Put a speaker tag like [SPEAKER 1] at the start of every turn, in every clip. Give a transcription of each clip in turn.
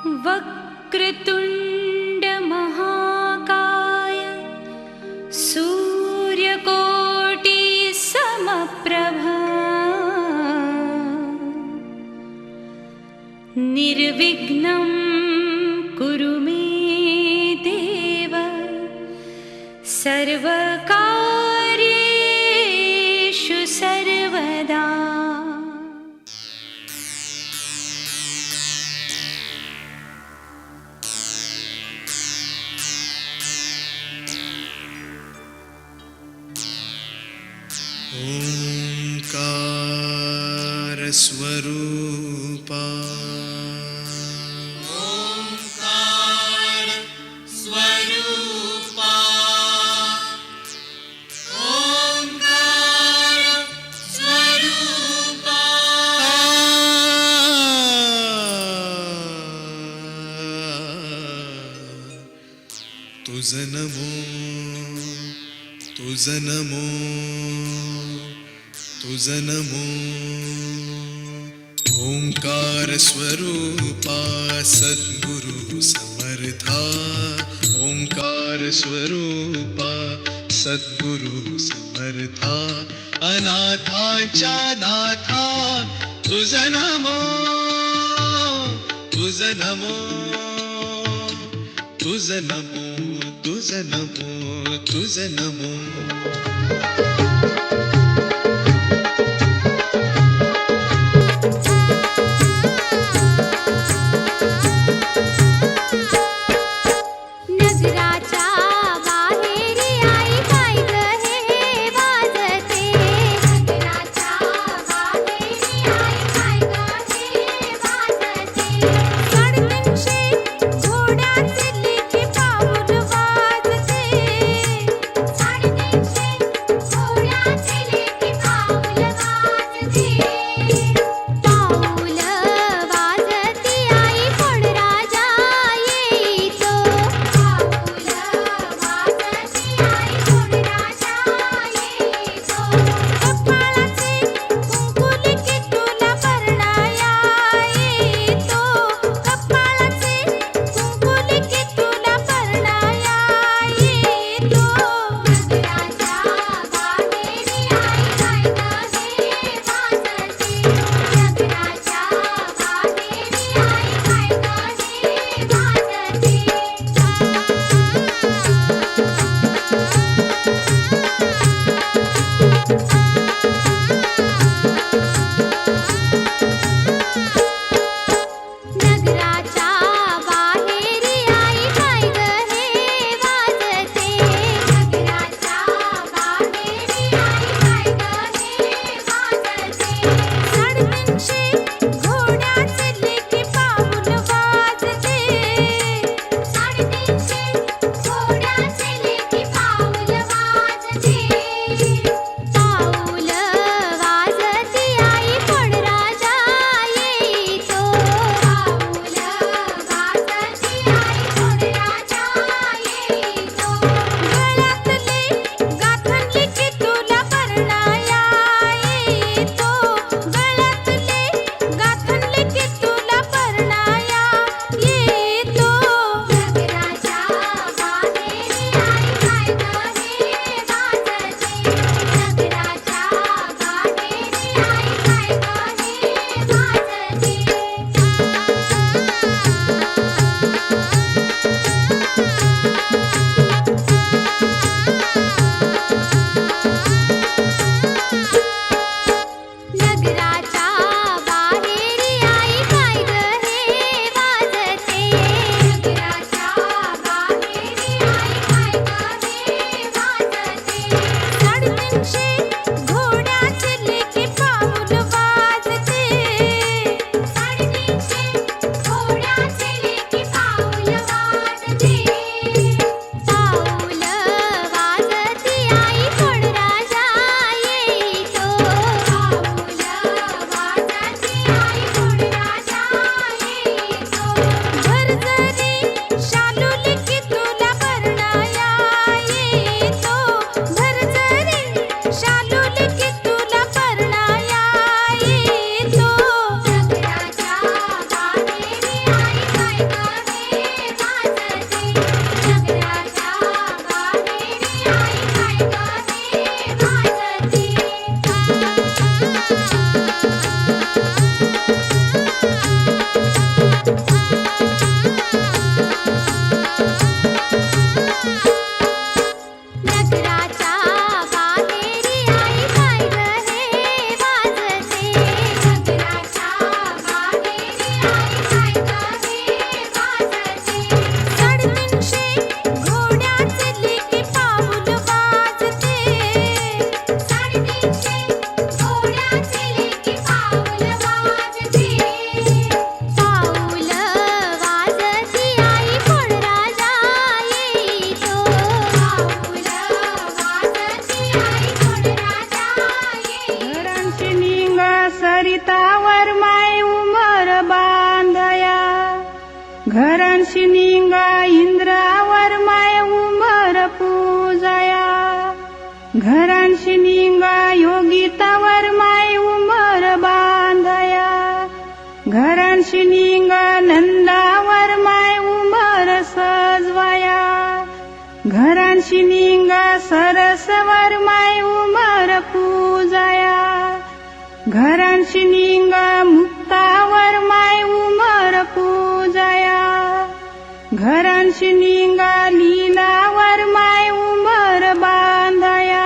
[SPEAKER 1] वक्रतुंड महाकाय सूर्यकोटि समप्रभा निर्विघ्नं कुरु मे देव सर्वकार्येषु सर्वदा।
[SPEAKER 2] ओंकार स्वरूपा
[SPEAKER 3] ओंकार स्वरूपा ओंकार स्वरूपा
[SPEAKER 2] तुझ नमो तुझ नमो तुझ नमो। ओंकार स्वरूपा सद्गुरु समर्था ओंकार स्वरूपा सद्गुरु समर्था अनाथांच्या नाथा तुझ नमो तुझ नमो तुझ नमो तुझ नमो तुझ नमो।
[SPEAKER 1] नगराच्या बाहेर आई काय गं हे वाजते, नगराच्या बाहेर आई काय गं हे वाजते, 350 घोड्याचे लेखी पाऊल वाजते, 350 घोड्याचे
[SPEAKER 4] कवितावर माय उमर बांधया घरांशी निंगा इंद्रावर माय उमर पूजया घरांशी निंगा योगितावर माय उमर बांधया घरांशी निंगा नंदावर माय उमर सजवया घरांशी निंगा सरसवर माय उमर पूजया घरांशी निंगा मुक्तावर माय उमर पूजया घरांशी निंगा लीलावर माय उमर बांधया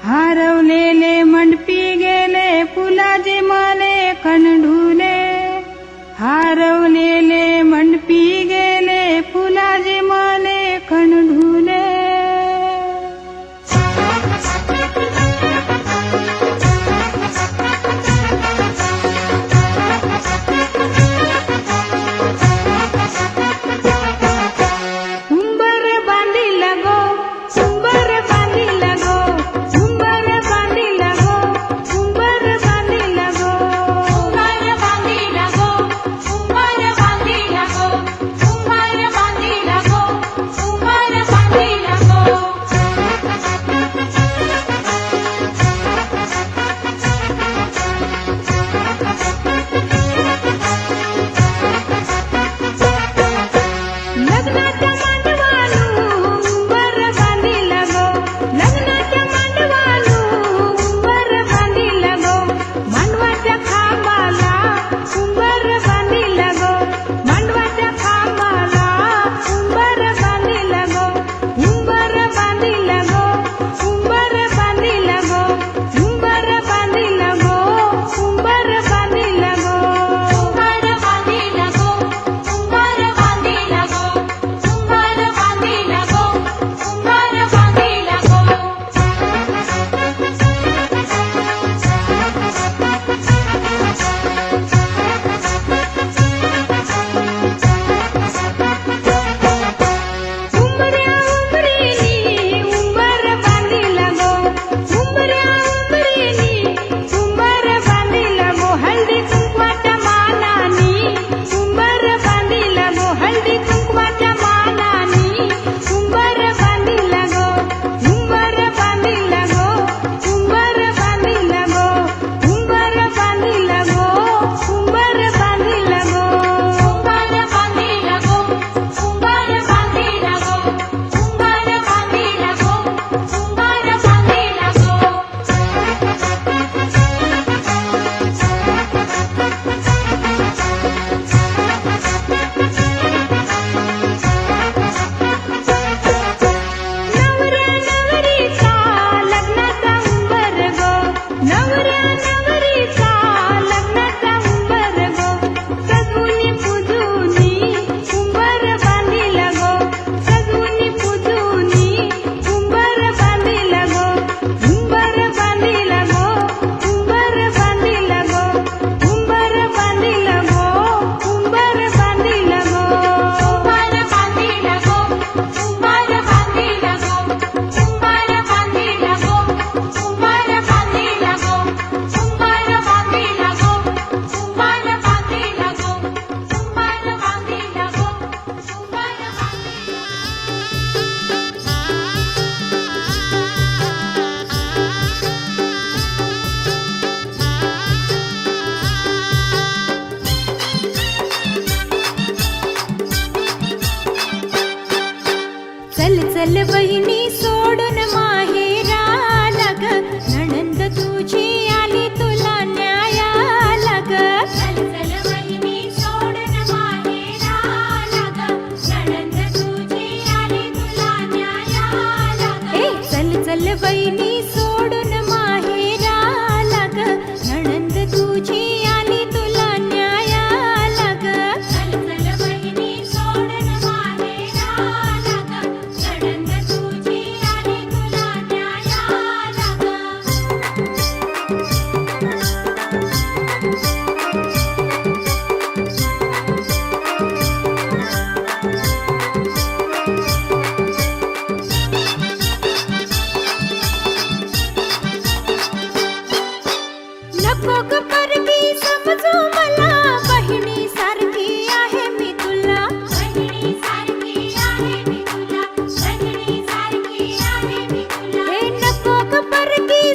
[SPEAKER 4] हरवलेले मंडपी गेले फुलाचे मले कणढुले हरवलेले मंडपी गेले फुलाचे मले कणढुले उंबर बांधिला गो उंबर बांधिला गो उंबर बांधिला गो उंबर बांधिला गो
[SPEAKER 1] उंबर बांधिला गो उंबर बांधिला गो उंबर बांधिला गो उंबर बांधिला गो
[SPEAKER 4] लग्नाच्या मांडवालू उंबर बांधिला गो लग्नाच्या मांडवालू उंबर बांधिला गो मांडवाच्या खांबाला उंबर बांधिला गो मांडवाच्या खांबाला उंबर बांधिला गो उंबर बांधिला गो उंबर बांधिला गो उंबर बांधिला गो उंबर बांधिला गो
[SPEAKER 1] उंबर बांधिला गो उंबर बांधिला गो उंबर बांधिला गो उंबर बांधिला गो
[SPEAKER 4] उंबऱ्या उंबरीनी उंबर बांधिला गो उंबऱ्या उंबरीनी उंबर बांधिला गो हळदी कुंकवाच्या मानानी उंबर बांधिला गो हळदी कुंकवाच्या मानानी उंबर बांधिला गो उंबर बांधिला गो उंबर बांधिला गो उंबर बांधिला गो उंबर बांधिला गो
[SPEAKER 1] उंबर बांधिला गो उंबर बांधिला गो उंबर बांधिला गो उंबर बांधिला गो
[SPEAKER 4] नवऱ्या नवरीचा लग्नाचा उंबर गो नवऱ्या नवरीचा लग्नाचा उंबर गो सजवुनी पूजुनी उंबर बांधिला गो सजवुनी पूजुनी उंबर बांधिला गो उंबर बांधिला गो उंबर बांधिला गो उंबर बांधिला गो उंबर बांधिला गो
[SPEAKER 1] उंबर बांधिला गो उंबर बांधिला गो उंबर बांधिला गो उंबर बांधिला गो उंबर बांधिला गो उंबर बांधिला गो उंबर बांधिला गो
[SPEAKER 4] चल चल बहिणी सोडून माहेराला ग नणंद तुझी आली तुला न्यायाला ग
[SPEAKER 1] चल चल वहिनी सोडून माहेराला ग नणंद तुझी आली तुला न्यायाला ग
[SPEAKER 4] ए चल चल बहिणी सोडून माहेराला ग नणंद तुझी आली तुला न्यायाला ग
[SPEAKER 1] चल चल वहिनी सोडून माहेराला ग नणंद तुझी आली तुला न्यायाला ग
[SPEAKER 4] नको ग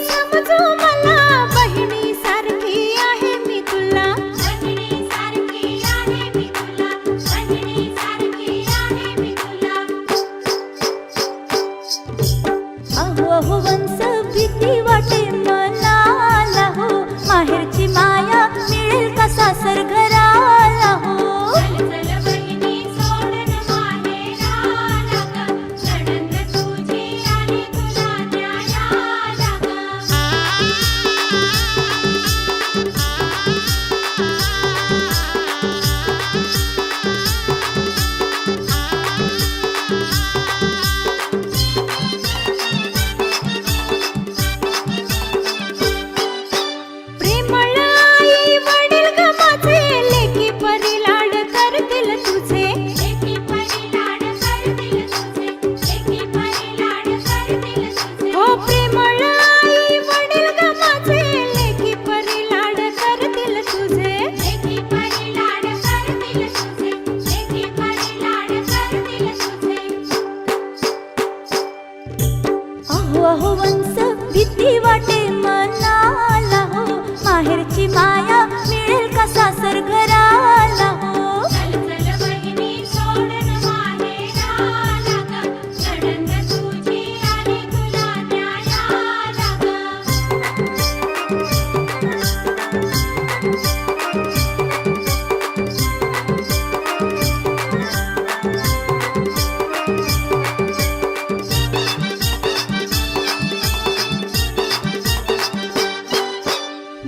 [SPEAKER 4] समजू मला, बहिणीसारखी आहे मी तुला.
[SPEAKER 1] बहिणीसारखी आहे मी तुला, बहिणीसारखी आहे मी तुला.
[SPEAKER 4] अहो अहो वंस भीती वाटे मनाला हो, माहेरची माया मिळेल का सासर घराला हो.
[SPEAKER 1] चल चल बहिणी सोडून माहेराला ग, नणंद तुझी आली तुला न्यायाला ग.
[SPEAKER 4] प्रेमळ आई वडील ग माझे, लेकी परी लाड करतील तुझे.
[SPEAKER 1] लेकी परी लाड करतील तुझे, लेकी परी लाड करतील तुझे.
[SPEAKER 4] हो प्रेमळ आई वडील ग माझे, लेकी परी लाड करतील तुझे.
[SPEAKER 1] लेकी परी लाड करतील तुझे, लेकी परी लाड करतील तुझे.
[SPEAKER 4] अहो अहो वंस भीती वाटे मनाला हो, माहेरची माया मिळेल का सासर घराला हो.
[SPEAKER 1] चल चल बहिणी सोडून माहेराला ग, नणंद तुझी आली तुला न्यायाला ग.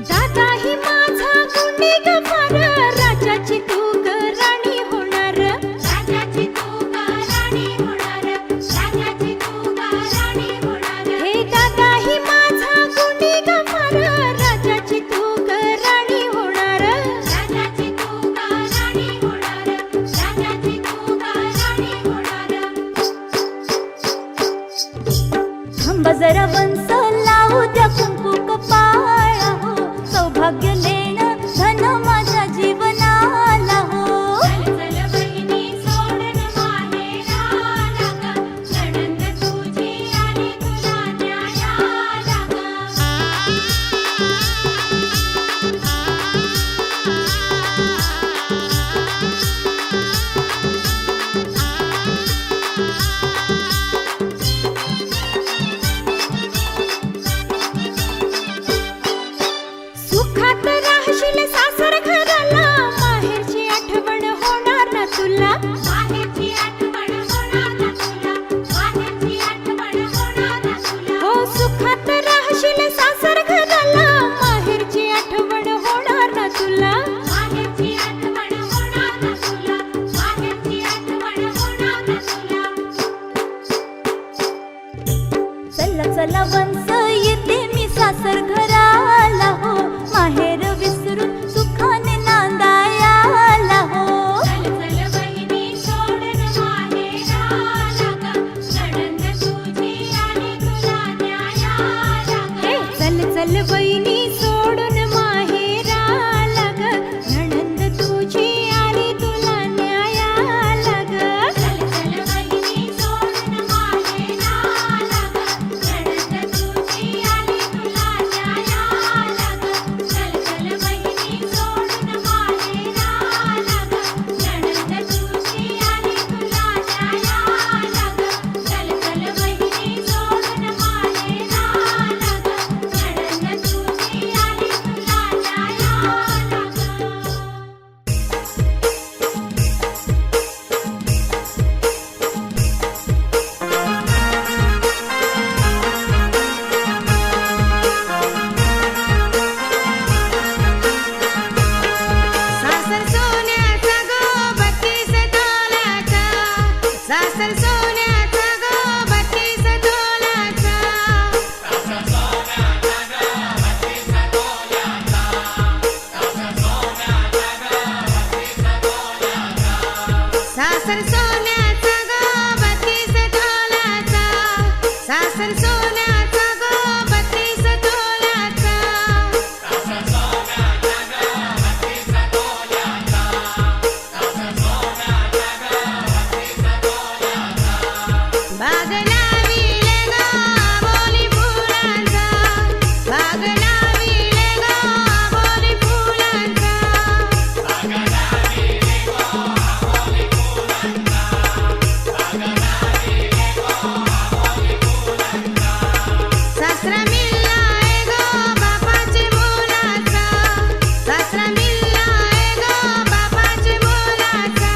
[SPEAKER 4] दादा ही माझा गुंडी ग फार, राजाची तू ग राणी होणार.
[SPEAKER 1] राजाची तू ग राणी होणार, राजाची तू ग राणी होणार.
[SPEAKER 4] हे दादा ही माझा गुंडी ग फार, राजाची तू ग राणी होणार.
[SPEAKER 1] राजाची तू ग राणी होणार, राजाची तू ग राणी होणार.
[SPEAKER 4] थांबा जरा वंस लावू द्या कुंकू कपाळा हो, सौभाग्य लेणं धन माझ्या जीवनाला हो.
[SPEAKER 1] चल चल बहिणी सोडून माहेराला ग, नणंद तुझी आली तुला न्यायाला ग.
[SPEAKER 4] सुखात राहशील सासर घराला, माहेरची आठवण होणार ना तुला.
[SPEAKER 1] माहेरची आठवण होणार ना तुला, माहेरची आठवण होणार ना तुला.
[SPEAKER 4] हो सुखात राहशील सासर घराला, माहेरची आठवण होणार ना तुला.
[SPEAKER 1] माहेरची आठवण होणार ना तुला, माहेरची आठवण होणार ना तुला.
[SPEAKER 4] चला चला वंस येते मी सासर घराला हो, माहेर विसरून सुखाने नांदायाला हो.
[SPEAKER 1] चल चल बहिणी सोडून माहेराला ग, नणंद तुझी आली तुला न्यायाला ग.
[SPEAKER 4] हे चल चल बहिणी सोडून माहेराला ग, नणंद तुझी आली तुला न्यायाला ग.
[SPEAKER 1] चल चल बहिणी सोडून माहेराला ग, नणंद तुझी आली तुला न्यायाला ग. चल चल बहिणी सोडून माहेराला ग, नणंद तुझी आली तुला न्यायाला ग. चल चल बहिणी सोडून माहेराला ग, नणंद तुझी बाग लाविले ग आबोली फुलांचा सासरा मिळालाय ग बापाचे मोलाचा सासरा मिळालाय ग बापाचे मोलाचा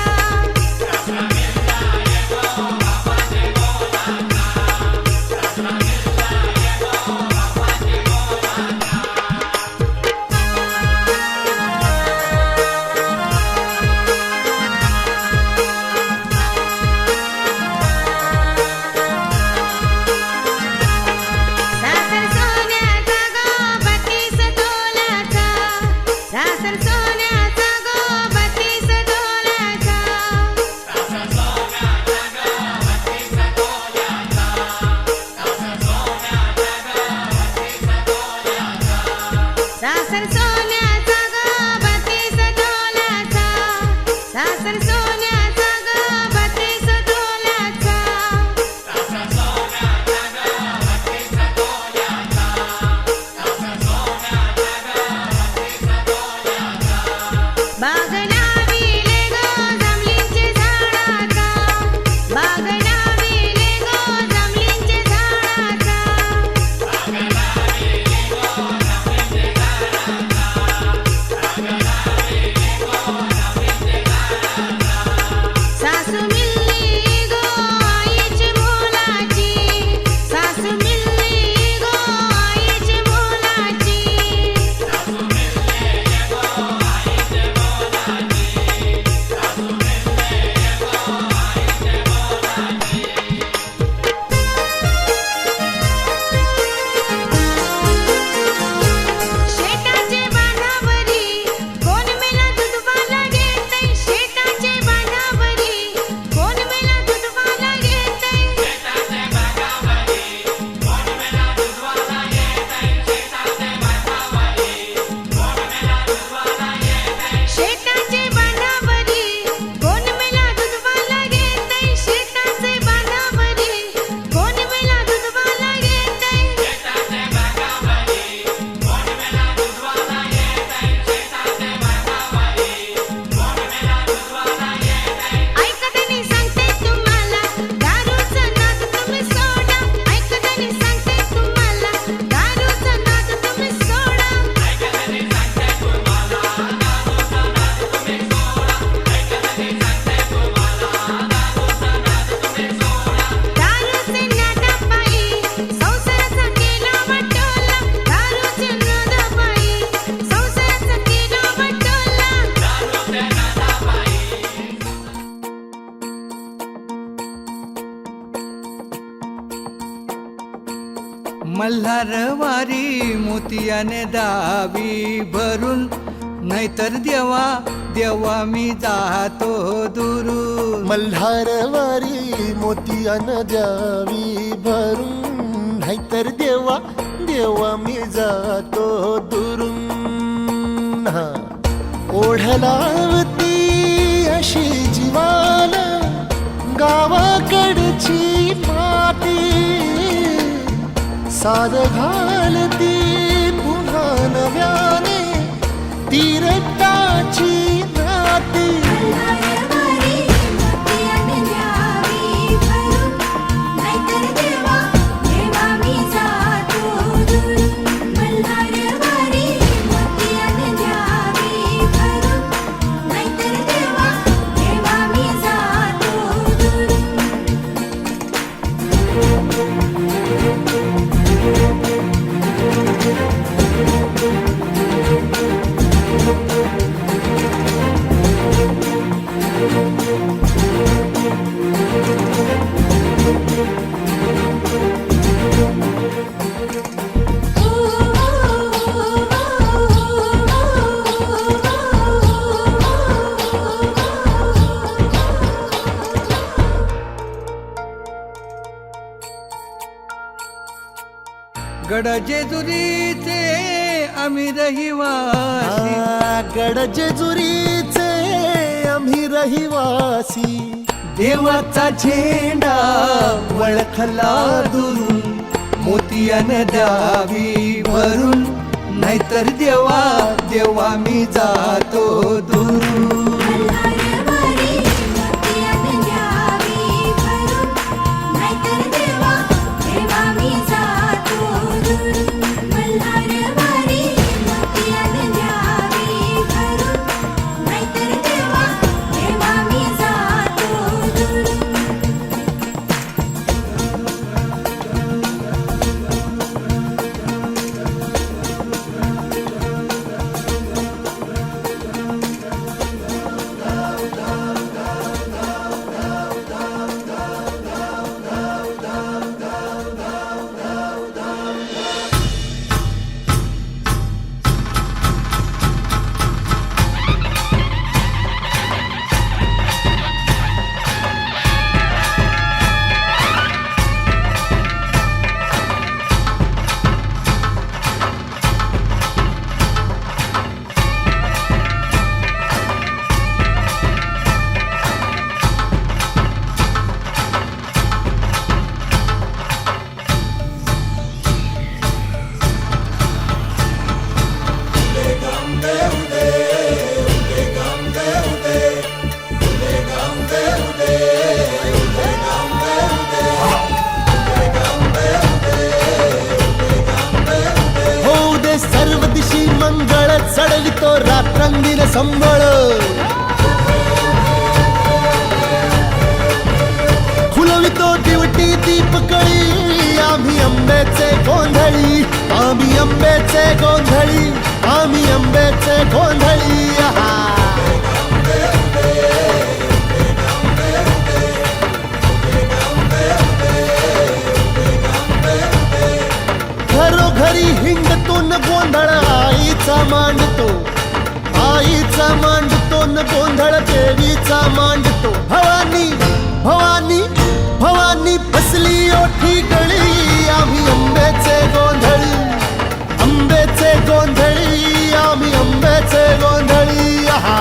[SPEAKER 1] सासर सोन्याचा ग 32 तोल्याचा सासर सोन्याचा ग 32 तोल्याचा सासर सोन्याचा ग 32 तोल्याचा सासर सोन्याचा ग 32 तोल्याचा बाग लाविले ग जांभळीचे झाडाचा बाग लाविले ग जांभळीचे झाडाचा सासू मिळली ग आईची मोलाची सासू मिळली ग आईची मोलाची शेताचे बांधावरी कोण मेला दूधवाला घेतय शेताचे बांधावरी कोण मेला दूधवाला घेतय शेताचे बांधावरी कोण मेला दूधवाला घेतय शेताचे बांधावरी कोण मेला दूधवाला घेतय ऐकतानी सांगते तुम्हाला दारूचं नाद तुम्ही सोडा ऐकतानी सांगते तुम्हाला दारूचं नाद तुम्ही सोडा दारूचे नादापायी संसाराचा केला वाटोला दारूचे नादापायी संसाराचा केला वाटोला
[SPEAKER 5] मल्हारवारी मोतियाने दावी भरून नाहीतर देवा देवा मी जातो दुरून
[SPEAKER 6] मल्हारवारी मोतियान द्यावी भरून नाहीतर देवा देवा मी जातो दुरून हा. ओढलावती अशी जीवान गावाकडची माती साद घालती पुन्हा नव्याने ती रक्ताची नाती
[SPEAKER 4] मल्हारवारी मोतियाने द्यावी भरून नाहीतर देवा देवा मी जातो दुरून मल्हारवारी मोतियाने द्यावी भरून नाहीतर देवा देवा मी जातो दुरून
[SPEAKER 5] गडजेजुरीचे आम्ही रहिवासी
[SPEAKER 6] गड जेजुरीचे आम्ही रहिवासी
[SPEAKER 5] देवाचा झेंडा वळखला दुरून मोतियान द्यावी भरून नाहीतर देवा देवा मी जातो दूर
[SPEAKER 4] मल्हारवाडी मोतियात द्यावी भरून नाहीतर देवा देवा मी जातो दूर मल्हारवाडी मोतियात द्यावी भरून नाहीतर देवा देवा मी जातो दूर
[SPEAKER 6] होऊ दे सर्व दिशी मंगळ चढवितो रात्रंदिन संबळ फुलवितो दिवटी दीपकळी आम्ही आंब्याचे गोंधळी आम्ही आंब्याचे गोंधळी आम्ही आंब्याचे गोंधळी आहा. घरोघरी हिंडतो न गोंधळ आईचा मांडतो आईचा मांडतो न गोंधळ देवीचा मांडतो भवानी भवानी भवानी बसली ओठी गळी आम्ही आंब्याचे गोंधळी आंब्याचे गोंधळी आम्ही आंब्याचे गोंधळी आहा.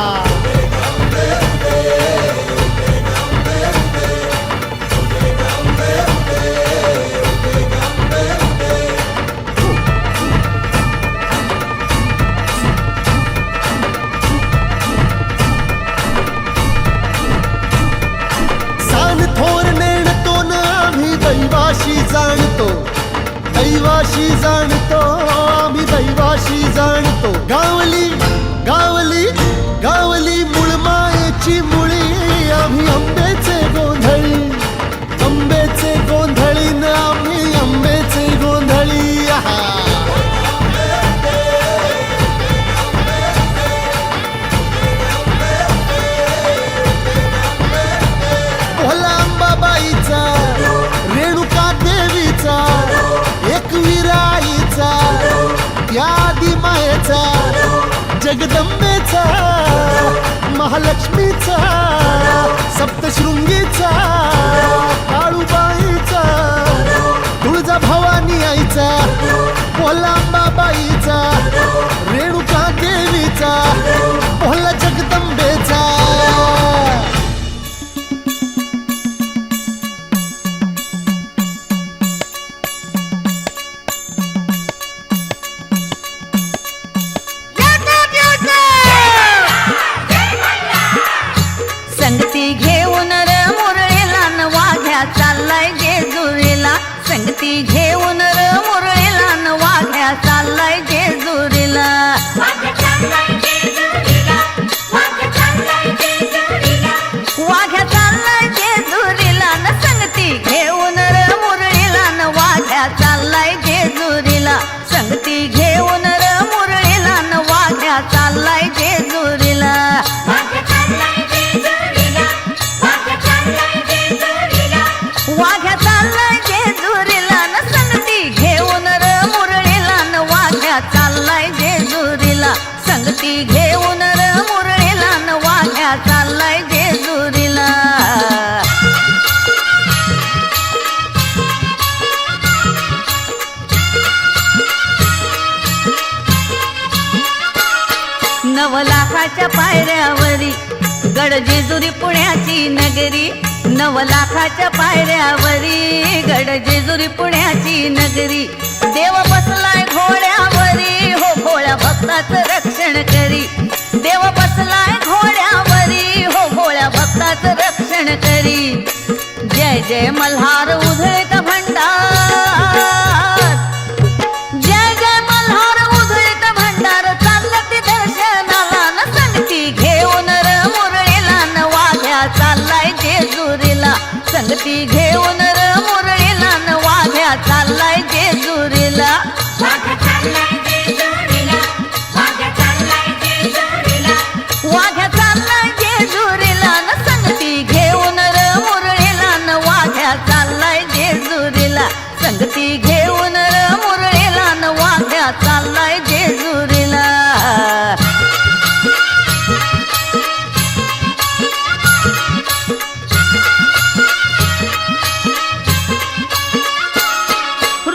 [SPEAKER 6] सान थोर नेणतो न आम्ही दैवाशी जाणतो दैवाशी जाणतो आम्ही दैवाशी जाणतो गावली गावली गावली मुळमायेची मुळी आम्ही आंब्याचे गोंधळी आंब्याचे गोंधळी न आम्ही आंब्याचे गोंधळी आहा. भोला अंबाबाईचा रेणुका देवीचा एकवीर आईचा यादी मायेचा जगदंबेचा महालक्ष्मीचा सप्तशृंगीचा काळूबाईचा तुळजा भवानी आईचा भोला अंबाबाईचा रेणुका देवीचा भोला जगदंबेचा
[SPEAKER 7] संगती घेऊन र मुरळीला न वाघ्या चाललाय जेजुरीला संगती घेऊन र मुरळीला न वाघ्या चाललाय जेजुरीला
[SPEAKER 1] वाघ्या चाललाय जेजुरीला वाघ्या चाललाय जेजुरीला
[SPEAKER 7] वाघ्या चाललाय जेजुरीला न संगती घेऊन र मुरळीला न वाघ्या चाललाय जेजुरीला संगती घेऊन र मुरळीला न वाघ्या चाललाय जेजुरीला
[SPEAKER 1] वाघ्या चाललाय जेजुरीला वाघ्या चाललाय जेजुरीला
[SPEAKER 7] वाघ्या चाललाय जेजुरीला न संगती घेऊन र मुरळीला न वाघ्या चाललाय जेजुरीला संगती घेऊन र मुरळीला न वाघ्या चाललाय जेजुरीला नवलाखाच्या पायऱ्यावरी गड जेजुरी पुण्याची नगरी 9 लाखाच्या पायऱ्यावरी गड जेजुरी पुण्याची नगरी देव बसलाय घोड्यावरी हो घोड्या जय मल्हार उधळीत भंडार जय जय मल्हार उधळीत भंडार चाललं ती दर्शनाला न संगती घेऊन र मुरळीला न वाघ्या चाललाय जेजुरीला संगती घेऊन र मुरळीला न वाघ्या चाललाय जेजुरीला
[SPEAKER 1] वाघ चाललाय जेजुरीला वाघ चाललाय जेजुरीला
[SPEAKER 7] वाघ्या चाललाय जेजुरीला न संगती घेऊन र मुरळीला न वाघ्या चाललाय जेजुरीला संगती घेऊन र मुरळीला न वाघ्या चाललाय जेजुरीला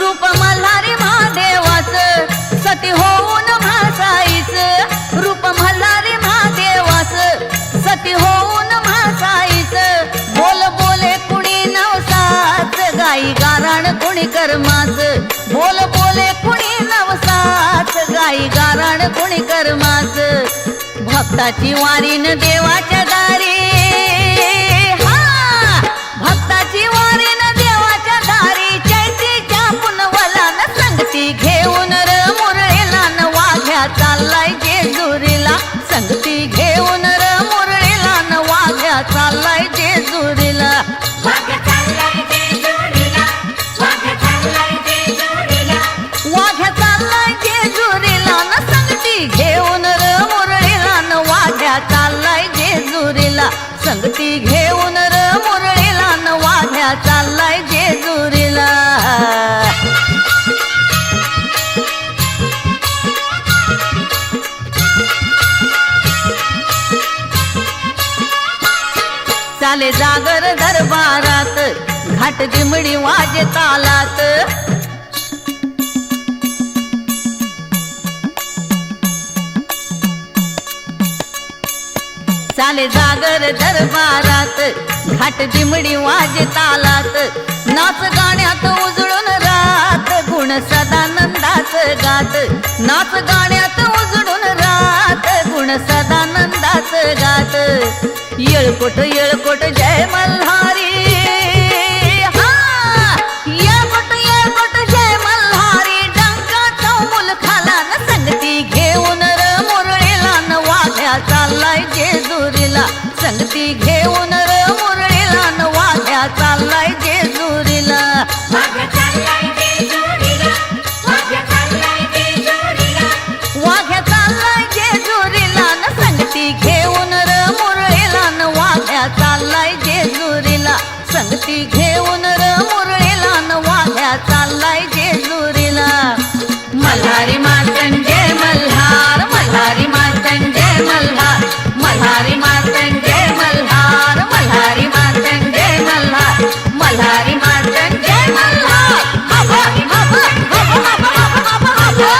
[SPEAKER 7] रूप मल्हारी महादेवाचं सती होऊन भासाईचं रूप मल्हारी महादेवाचं सती होऊन भासाईचं बोल बोले कुणी नवसाच गाई गाराण कुणी कर्माचं बोल बोले कुणी नवसाच गाई गाराण कुणी कर्माचं भक्ताची वारीन देवाच्या दारी हा भक्ताची वारीन देवाच्या दारी चैतीच्या पुनवला न संगती घेऊन र मुरळीला न वाघ्या चाललाय जेजुरीला संगती घेऊन र मुरळीला न वाघ्या चाललाय जेजुरीला
[SPEAKER 1] वाघ चाललाय जेजुरीला वाघ चाललाय जेजुरीला
[SPEAKER 7] वाघ्या चाललाय जेजुरीला न संगती घेऊन र मुरळीला न वाघ्या चाललाय जेजुरीला संगती घेऊन र मुरळीला न वाघ्या चाललाय जेजुरीला चाले जागर दरबारात घाट दिमडी वाजे तालात चाले जागर दरबारात घाट दिमडी वाजे तालात नाच गाण्यात उजळून रात गुण सदानंदाच गात नाच गाण्यात उजळून रात गुण सदानंदाच गात येळकोट येळकोट जय मल्हारी हा येळकोट जय मल्हारी डंका चौमुल खाला न संगती घेऊन र मुरळीला न वाघ्या चाललाय जेजुरीला संगती घेऊन र मुरळीला न वाघ्या चाललाय जेजुरीला
[SPEAKER 1] वाघ चाललाय जेजुरीला वाघ चाललाय जेजुरीला
[SPEAKER 7] वाघ्या चाललाय जेजुरीला न संगती घेऊन र मुरळीला न वाघ्या चाललाय जेजुरीला संगती घेऊन र मुरळीला न वाघ्या चाललाय जेजुरीला मल्हारी मातन जय मल्हार मल्हारी मातन जय मल्हार मल्हारी मातन जय मल्हार मल्हारी मातन जय मल्हार मल्हारी मातन जय मल्हार हबा हबा हबा हबा हबा हबा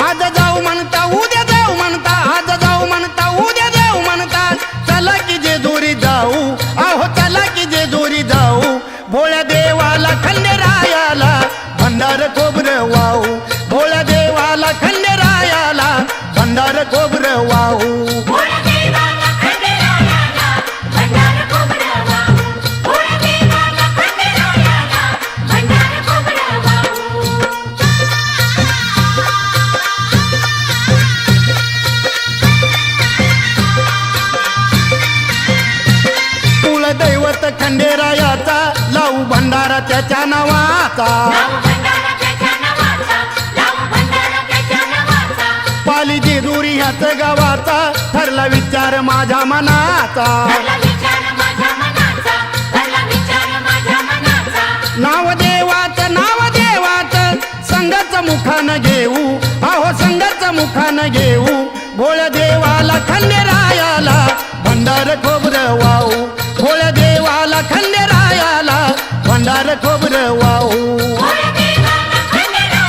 [SPEAKER 6] आज जाऊ म्हणता उद्या जाऊ म्हणता आज जाऊ म्हणता उद्या जाऊ म्हणता चला की जेजुरी जाऊ अहो चला की जेजुरी जाऊ भोळ्या देवाला खंडेरायाला भंडार खोबरं वाहू भोळ्या देवाला खंडेरायाला भंडार खोबरं वाहू
[SPEAKER 1] भोळ्या देवाला खंडेरायाला भंडार खोबरं वाहू भोळ्या देवाला खंडेरायाला भंडार खोबरं वाहू
[SPEAKER 6] कुलदैवत खंडेरायाचा लावू भंडारा त्याच्या नावाचा
[SPEAKER 1] लावू भंडारा त्याच्या नावाचा लावू भंडारा त्याच्या नावाचा
[SPEAKER 6] पाली जेजुरी ह्याच गावाचा ठरला विचार माझ्या मनाचा
[SPEAKER 1] धरला विचार माझ्या मनाचा धरला विचार माझ्या मनाचा
[SPEAKER 6] नाव देवाचं संघाच मुखानं घेऊ अहो संघाच मुखानं घेऊ भोळ्या देवाला खंडेरायाला भंडार खोबरं वाहू भोळ्या देवाला खंडेरायाला भंडार खोबरं वाहू
[SPEAKER 1] भोळ्या देवाला खंडेरायाला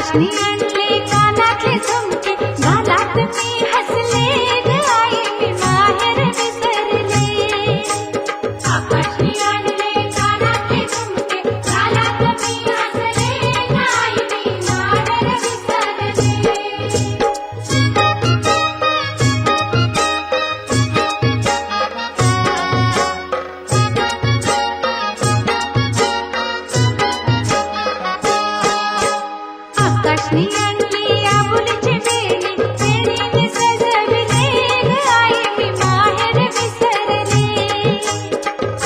[SPEAKER 4] आकाशने आणले कानातले झुमके गालात मी हसले ग आई मी माहेर विसरले
[SPEAKER 1] आकाशने आणले कानातले झुमके गालात मी हसले ग आई मी माहेर विसरले
[SPEAKER 4] आकाशने आणली आबुलीची बेणी बेणीने सजविले ग आई मी माहेर विसरले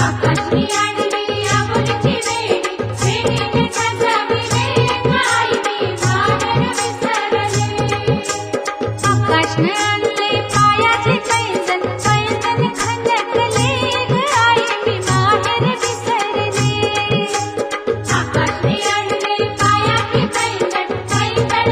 [SPEAKER 1] आकाशने आणली आबुलीची वेणी वेणीने सजविले ग आई मी माहेर विसरले
[SPEAKER 4] आकाशने आणले पायाचे पैंजण पैंजण खनकले ग आई मी माहेर विसरले
[SPEAKER 1] आकाशने आणले पायाची पैंजण पैंजण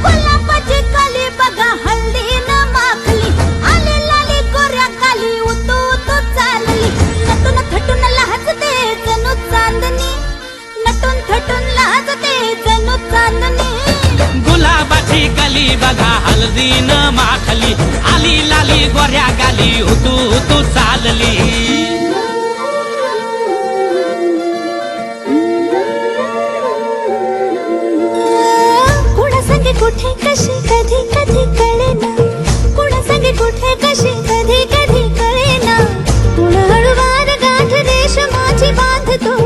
[SPEAKER 4] गुलाबाची कली बघा हल्दी न माखली आली लाली गोऱ्या काली उतू उतू चालली नटून थटून लाजते जणू चांदणी नटून थटून लाजते जणू चांदणी
[SPEAKER 3] गुलाबाची कली बघा हळदी न माखली आली लाली गोऱ्या गाली उतू उतू चालली
[SPEAKER 4] कुठे कशी कधी कधी कळेना कुणा संगे कुठे कशी कधी कधी कळेना कुण हळूवार गाठ रेशमाची बांधतो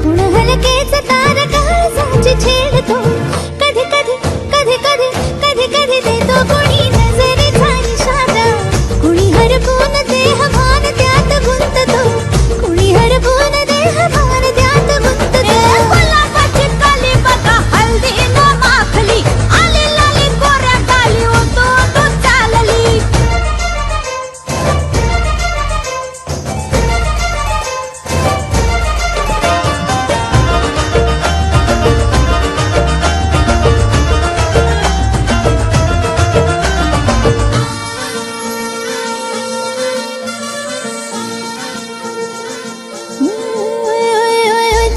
[SPEAKER 4] कुण हलकेच तार काळजाची छेडतो कधी कधी कधी कधी कधी कधी देतो कुणी नजरेचा इशारा कुणी हरपून देह भान त्यात गुंततो कुणी हरपून देह भान त्यात गुंततो गुलाबाची काली बघा हल्दी न माखली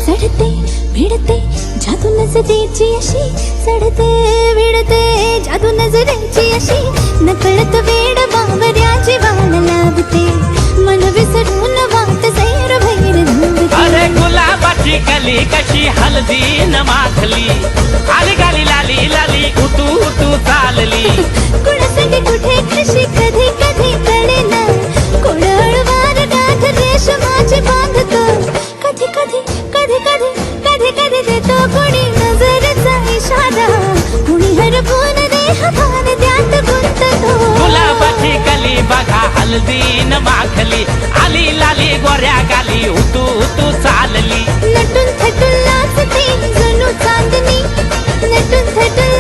[SPEAKER 4] चढते भिडते जादू नजरेची अशी चढते भिडते जादू नजरेची अशी नकळत वेड बावऱ्याची वाण लागते मन विसरून वाट सैर भैर धुंदते
[SPEAKER 3] अरे गुलाबाची कली कशी हळदी न माखली आली गाली लाली लाली उतू उतू चालली
[SPEAKER 4] कुणासाठी कुठे कशी कधी कधी कळेना कोण हळवार गाठ रेशमाची बांधतो कधी कधी कधी कधी कधी कधी देतो कुणी नजरेचा इशारा कुणी हरपून देह भान त्यात गुंततो
[SPEAKER 3] गुलाबाची कली बघा हळदी न माखली आली लाली गोऱ्या गाली उतू उतू चालली
[SPEAKER 4] नटून थटून लाजते जणू चांदणी नटून थटून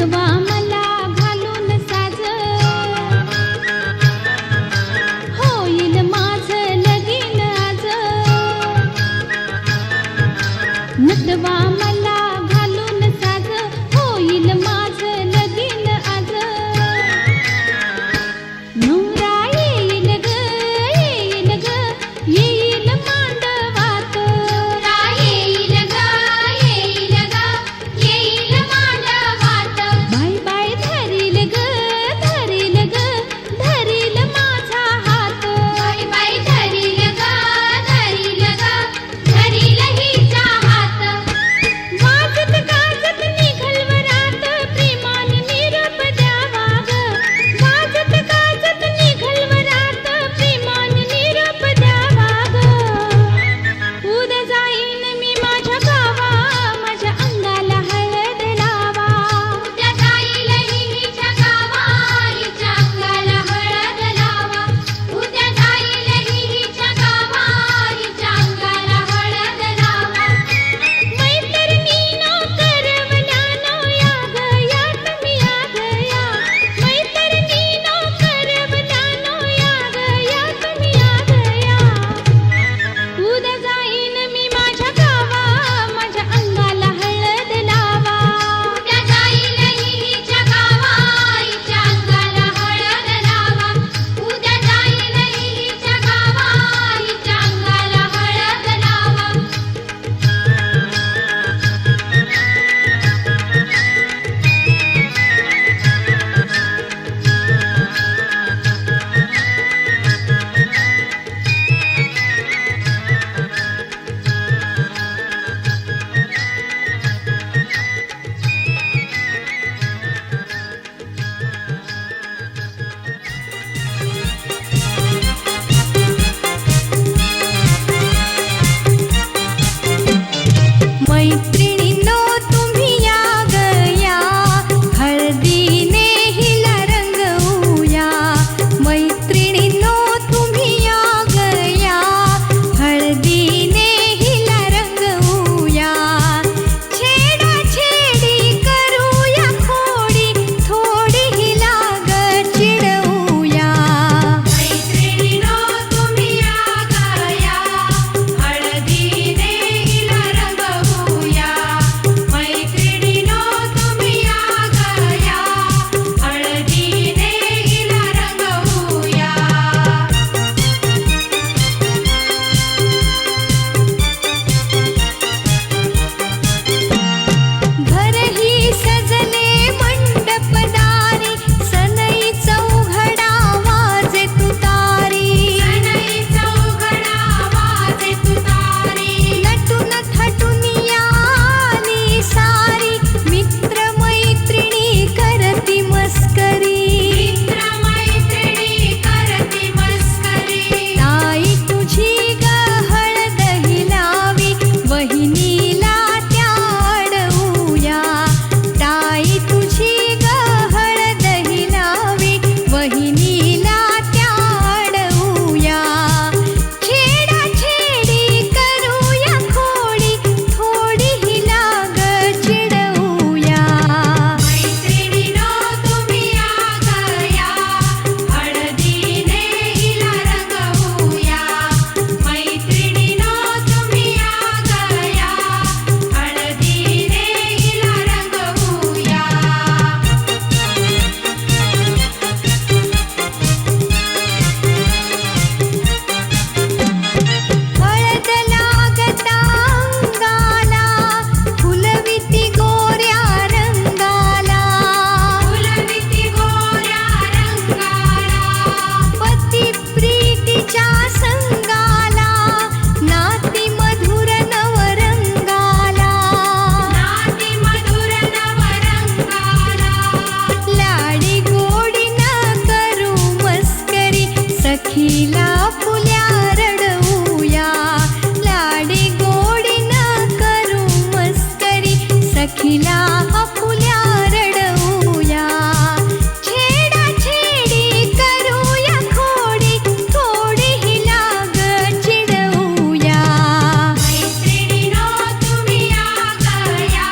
[SPEAKER 4] नटवा मला घालून साज होईल माझं लगीन आज नटवा मला घालून साज होईल माझं लगीन आज नवरा येईल ग येईल मांडवात
[SPEAKER 1] येईल ग येईल मांडवात
[SPEAKER 4] बाय बाय धरील ग धरील माझा हात
[SPEAKER 1] बाई बाई धरील ग धरील हिचा हात
[SPEAKER 4] वाजत गाजत निघल वरात प्रेमाने निरोप द्यावा ग वाजत गाजत निघल वरात प्रेमाने निरोप द्यावा ग उद्या जाईन मी माझ्या गावा माझ्या अंगाला हळद लावा
[SPEAKER 1] उद्या जाईल हिच्या गावा हिच्या अंगाला हळद लावा उद्या जाईल हिच्या गावा हिच्या अंगाला हळद लावा
[SPEAKER 4] मैत्रिणीनो करवल्यानो या ग या तुम्ही या ग या मैत्रिणीनो करवल्यानो या ग या तुम्ही या ग या उद्या जाईन मी माझ्या गावा माझ्या अंगाला हळद लावा
[SPEAKER 1] उद्या जाईल हिच्या गावा हिच्या अंगाला हळद लावा उद्या जाईल हिच्या गावा हिच्या अंगाला हळद लावा
[SPEAKER 4] मैत्रिणींनो तुम्ही या ग या हळदीने हिला रंगवूया मैत्रिणींनो तुम्ही या ग या हळदीने हिला रंगवूया छेडाछेडी करूया खोडी थोडी हिला ग चिडवूया
[SPEAKER 1] मैत्रिणीनो तुम्ही या ग या हळदीने हिला रंगवूया मैत्रिणीनो तुम्ही या ग या हळदीने हिला रंगवूया
[SPEAKER 4] घरही सजले मंडपदारी सनई चौघडा वाजे तुतारी
[SPEAKER 1] सनई चौघडा वाजे तुतारी
[SPEAKER 4] नटून थटून याली सारी मित्र मैत्रिणी करती मस्करी
[SPEAKER 1] मित्र मैत्रिणी करती मस्करी
[SPEAKER 4] ताई तुझी ग हळद हिलावी वहिनीला त्या अडवूया ताई तुझी ग हळद हिलावी वहिनीला त्या अडवूया छेडाछेडी करूया खोडी थोडी हिला ग चिडवूया
[SPEAKER 1] मैत्रिणीनो तुम्ही या ग या हळदीने हिला रंगवूया मैत्रिणीनो तुम्ही या ग या हळदीने हिला रंगवूया
[SPEAKER 4] हळद लागता अंगाला फुलविती गोऱ्या रंगाला
[SPEAKER 1] फुलविती गोऱ्या रंगाला
[SPEAKER 4] पती प्रीतीच्या संगाला नाती मधुर नवरंगाला
[SPEAKER 1] नाती मधुर नवरंगाला
[SPEAKER 4] लाडी गोडी न करू मस्करी सखीला फुल्या रडवूया लाडी गोडी न करू मस्करी सखीला फुल्या रडवूया छेडाछेडी करूया खोडी थोडी हिला ग चिडवूया
[SPEAKER 1] मैत्रिणीनो तुम्ही या ग या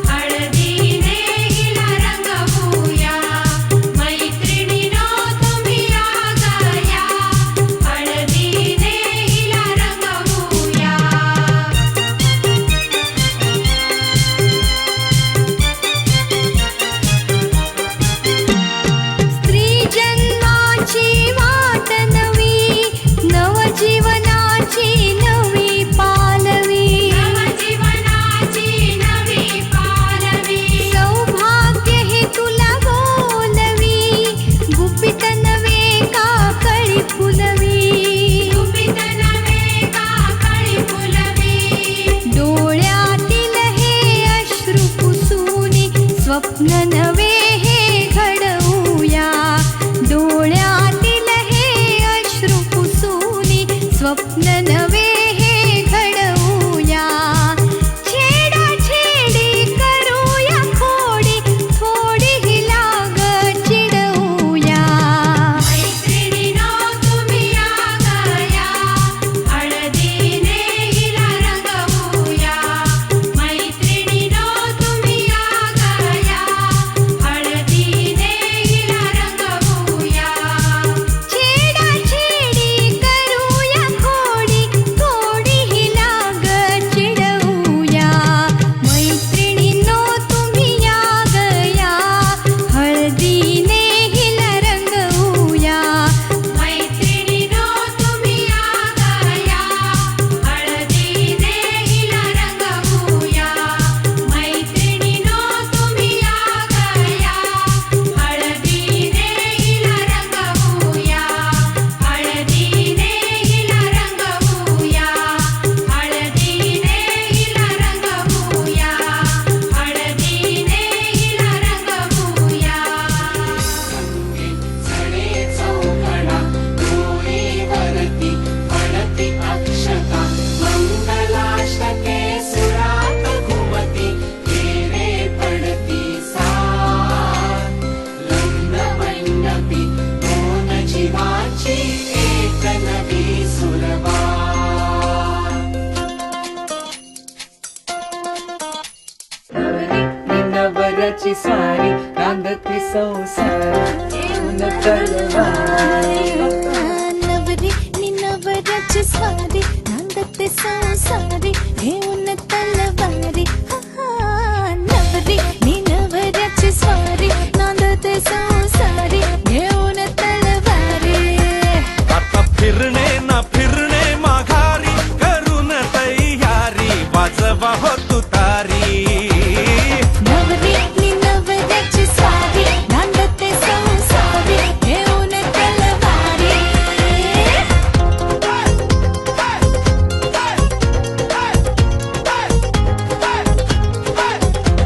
[SPEAKER 1] हळदीने हिला
[SPEAKER 4] स्वप्न नवे हे घडवूया डोळ्यातील हे अश्रू पुसूनी स्वप्न नवे हे घडवूया छेडाछेडी करूया खोडी थोडी ही लाग चिडवूया
[SPEAKER 1] मैत्रिणीनो तुम्ही या गया हळदीने हिला रंगवूया मैत्रिणीनो तुम्ही या गया हळदीने हिला रंगवूया
[SPEAKER 4] छेडाछेडी करूया खोडी थोडी ही लाग चिडवूया मैत्रिणींनो तुम्ही या गया हळदीने हिला रंगवूया
[SPEAKER 1] मैत्रिणीनो तुम्ही या गया हळदीने हिला रंगवूया मैत्रिणीनो तुम्ही या गया हळदीने हिला रंगवूया हळदीने हिला रंगवूया हळदीने हिला रंगवूया हळदीने हिला रंगवूया
[SPEAKER 2] सडे चौकडा डोळीवरती पडती अक्षता मंगलाष्टके सुरात घुमती फेरे पडती सात लग्न मंडपी दोन जीवाची एक नवी सुरवात
[SPEAKER 5] नवऱ्याची स्वारी नांदती संसार घेऊन तलवारी
[SPEAKER 4] नवरी नवऱ्याची स्वारी नांदते संसारी घेऊन तलवारी नवरी नवऱ्याची स्वारी नांदते संसारी घेऊन तलवारी
[SPEAKER 3] आता फिरणे ना फिरणे माघारी करून तयारी वाजवा हो तुतारी
[SPEAKER 4] नवरी नवऱ्याची स्वारी नांदते संसारी घेऊन तलवारी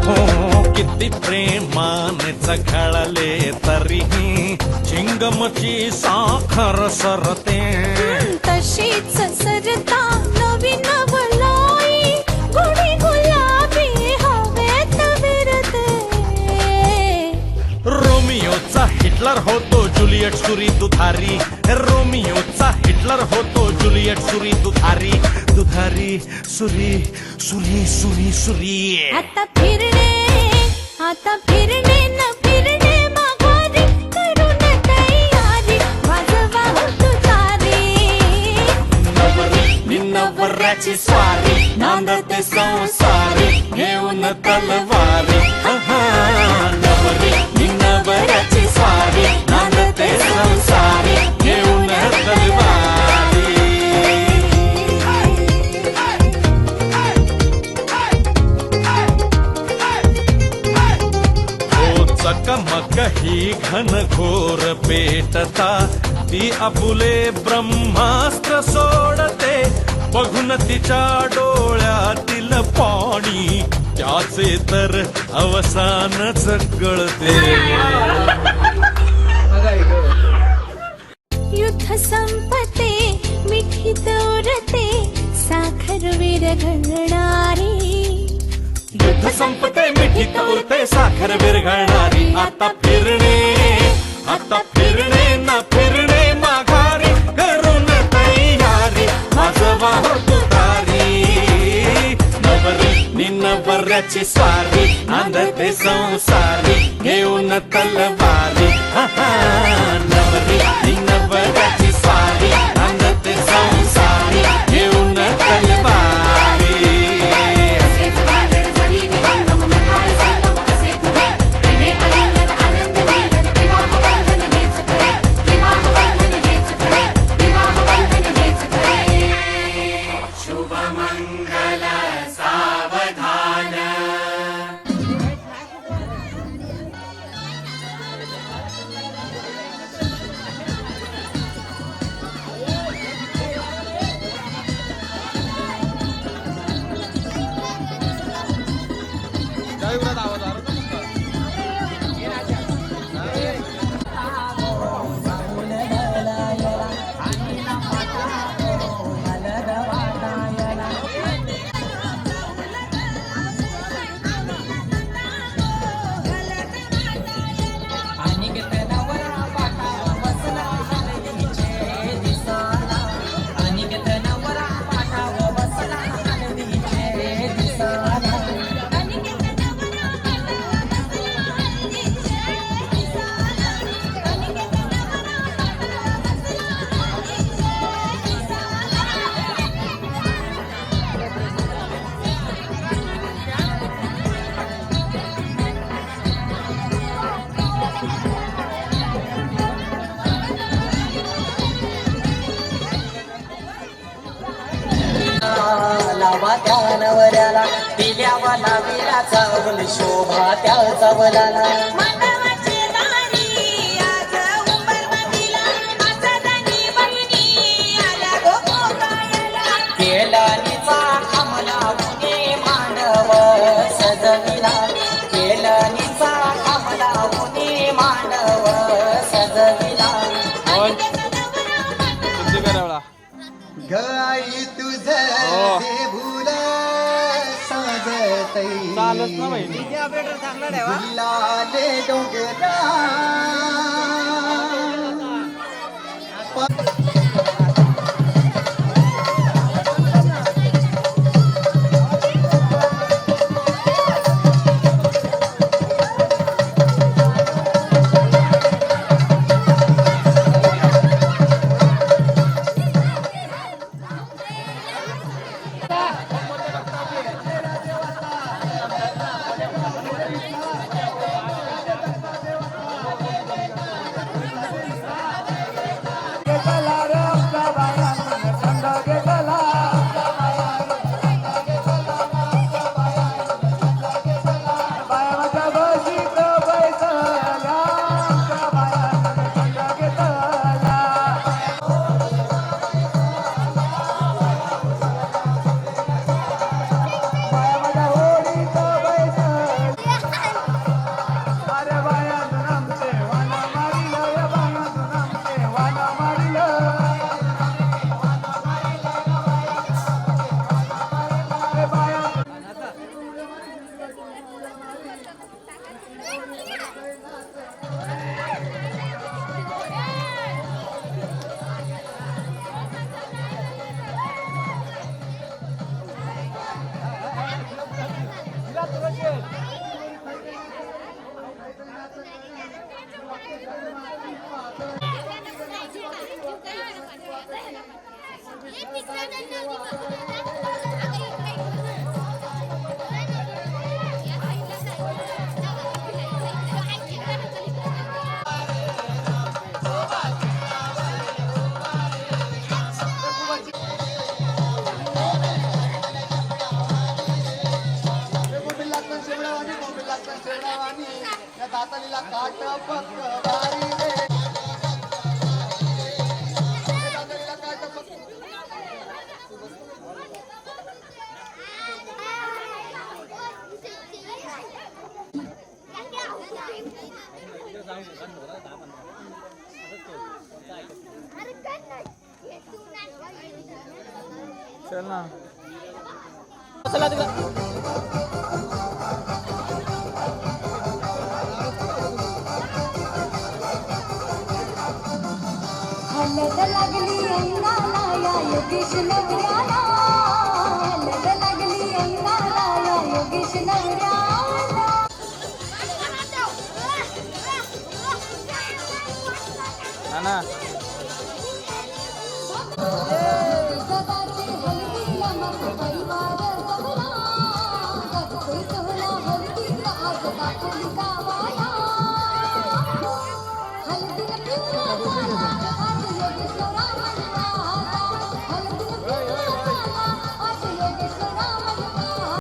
[SPEAKER 3] हो किती प्रेमाने चघळले तरीही चिंगमची साखर सरते
[SPEAKER 4] तशीच सरता नवीन वलाई गोडी गुलाबी हवेत विरते
[SPEAKER 3] रोमियोचा हिटलर होतो जुलियट सुरी दुधारी रोमियोचा हिटलर होतो जुलियट सुरी दुधारी दुधारी सुरी सुरी सुरी सुरी
[SPEAKER 4] आता फिरणे न फिरणे माघारी करून तयारी वाजवा हो तुतारी
[SPEAKER 3] नवरी नवऱ्याची स्वारी नांदते संसारी घेऊन तलवारी नवरी नवऱ्याची स्वारी नांदते संसारी घेऊन तलवारी हो चकमक ही घनघोर पेटता ती आपुले ब्रह्मास्त्र सोडते बघून तिच्या डोळ्यातील पाणी त्याचे तर अवसानच गळते
[SPEAKER 4] युद्ध संपते मिठी तोरते साखर विरघळणारी
[SPEAKER 3] युद्ध संपते मिठी तोरते साखर विरघळणारी आता फिरणे ना फिरणे माघारी करून तयारी वाजवा हो तुतारी नवरी नवऱ्याची स्वारी नांदते संसारी घेऊन तलवारी नवरी नवऱ्याची स्वारी नांदते संसारी घेऊन तलवारी
[SPEAKER 1] असेच वादळ जरी विहंगम मनाळ संगम असे पुढे प्रेमे आलिंगन आनंद मिलन विवाह बंधन हेच खरे विवाह बंधन हेच खरे विवाह बंधन हेच खरे शुभ मंगल सावधान
[SPEAKER 8] देवाला विराचा बोल शोभा त्या चवलाला
[SPEAKER 7] मानवाची दारी आज उंबरवतीला आचारानी बहिणी आल्या गो पोकायला
[SPEAKER 8] केलनीचा कमला उने मांडव सजविला केलनीचा कमला उने मांडव सजविला
[SPEAKER 5] गाई तुझे देऊला साजतई गुलाले डोंगरा दातालीला काट पकवारी रे दातालीला काट
[SPEAKER 9] चल ना
[SPEAKER 4] हलद लागली अंगाला या योगेश नवऱ्याला हलद लागली अंगाला या योगेश नवऱ्याला
[SPEAKER 9] ना
[SPEAKER 4] जगाचे हलदीला मग परिवार जगला जगतोय सोहळा हलदीचा आज दाखवली गावाला हलदीला पिवळा झाला आज योगेश